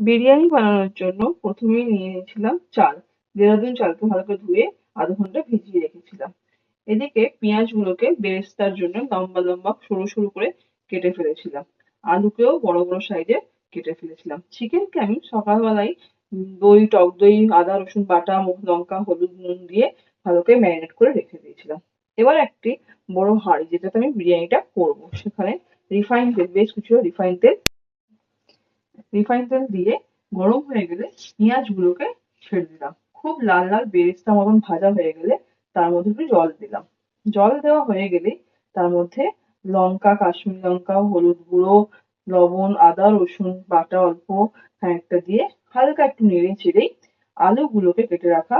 বিরিয়ানি বানানোর জন্য প্রথমেই নিয়ে নিয়েছিলাম চাল। দেরাদুন চালকে ভালো করে ধুয়ে আধা ঘন্টা ভিজিয়ে রেখেছিলাম। এদিকে পেঁয়াজগুলোকে বেরেস্তার জন্য লম্বা লম্বা সরু সরু করে কেটে ফেলেছিলাম। আলুকেও বড় বড় সাইজে কেটে ফেলেছিলাম। চিকেনকে আমি সকালবেলায় দই, টক দই, আদা রসুন বাটা, লঙ্কা, হলুদ, নুন দিয়ে ভালো করে ম্যারিনেট করে রেখে দিয়েছিলাম। এবার একটি বড় হাঁড়ি, যেটাতে আমি বিরিয়ানিটা করবো, সেখানে রিফাইন তেল, বেশ কিছু রিফাইন তেল দিয়ে গরম হয়ে গেলে পেঁয়াজগুলোকে ছেড়ে দিলাম। খুব লাল লাল বেরেস্তা মতন ভাজা হয়ে গেলে তার মধ্যে একটু জল দিলাম। জল দেওয়া হয়ে গেলে তার মধ্যে লঙ্কা, কাশ্মীরি লঙ্কা, হলুদ গুঁড়ো, লবণ, আদা রসুন বাটা অল্প খানিকটা দিয়ে হালকা একটু নেড়ে চেড়েই আলুগুলোকে কেটে রাখা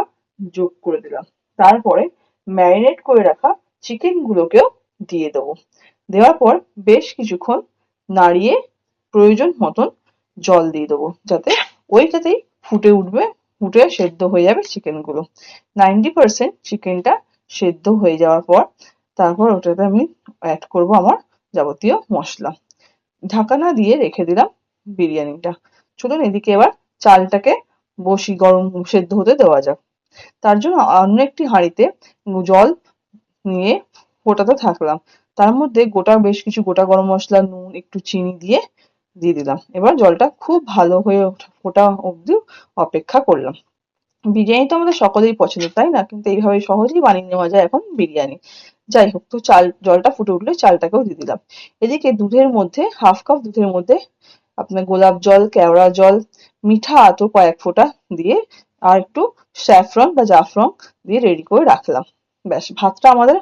যোগ করে দিলাম। তারপরে ম্যারিনেট করে রাখা চিকেন গুলোকেও দিয়ে দেবো। দেওয়ার পর বেশ কিছুক্ষণ নাড়িয়ে প্রয়োজন মতন জল দিয়ে দেবো, যাতে ওইটাতেই ফুটে উঠবে, ফুটে সেদ্ধ হয়ে যাবে চিকেন গুলো। 90% চিকেনটা সেদ্ধ হয়ে যাওয়ার পর তারপর ওটাতে আমি অ্যাড করব আমার যাবতীয় মশলা। ঢাকনা দিয়ে রেখে দিলাম বিরিয়ানিটা। চলুন এদিকে এবার চালটাকে গরম সেদ্ধ হতে দেওয়া যাক। তার জন্য অন্য একটি হাঁড়িতে জল নিয়ে ফোটাতে থাকলাম। তার মধ্যে বেশ কিছু গোটা গরম মশলা, নুন, একটু চিনি দিয়ে দিলাম। এবার জলটা খুব ভালো হয়ে ফোটা অব্দি অপেক্ষা করলাম। বিরিয়ানি তো আমাদের সকলেরই পছন্দ, তাই না? কিন্তু এইভাবে সহজেই বানিয়ে নেওয়া যায় এখন বিরিয়ানি। যাই হোক, তো জলটা ফুটে উঠলে চালটাকেও দিয়ে দিলাম। এদিকে দুধের মধ্যে হাফ কাপ দুধের মধ্যে আপনার গোলাপ জল, কেওড়া জল, মিঠা আতর কয়েক ফোঁটা দিয়ে আর একটু স্যাফরন বা জাফরন দিয়ে রেডি করে রাখলাম। ব্যাস, ভাতটা আমাদের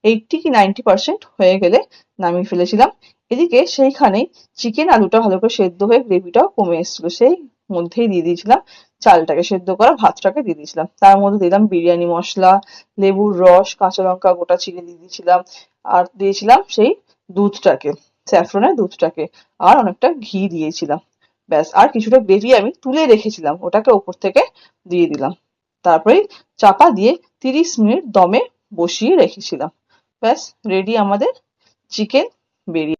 80 কি 90% হয়ে গেলে নামিয়ে ফেলেছিলাম। এদিকে সেইখানেই চিকেন আলুটা ভালো করে সেদ্ধ হয়ে গ্রেভিটাও কমে এসেছিল, সেই মধ্যেই দিয়ে দিয়েছিলাম চালটাকে, সেদ্ধ করা ভাতটাকে দিয়ে দিয়েছিলাম। তার মধ্যে দিলাম বিরিয়ানি মশলা, লেবুর রস, কাঁচা লঙ্কা গোটা চিড়ে দিয়ে দিয়েছিলাম, আর দিয়েছিলাম সেই দুধটাকে, স্যাফরনের দুধটাকে, আর অনেকটা ঘি দিয়েছিলাম। ব্যাস, আর কিছুটা গ্রেভি আমি তুলে রেখেছিলাম, ওটাকে ওপর থেকে দিয়ে দিলাম। তারপরে চাপা দিয়ে 30 মিনিট দমে বসিয়ে রেখেছিলাম। ব্যাস, রেডি আমাদের চিকেন বিরিয়ানি।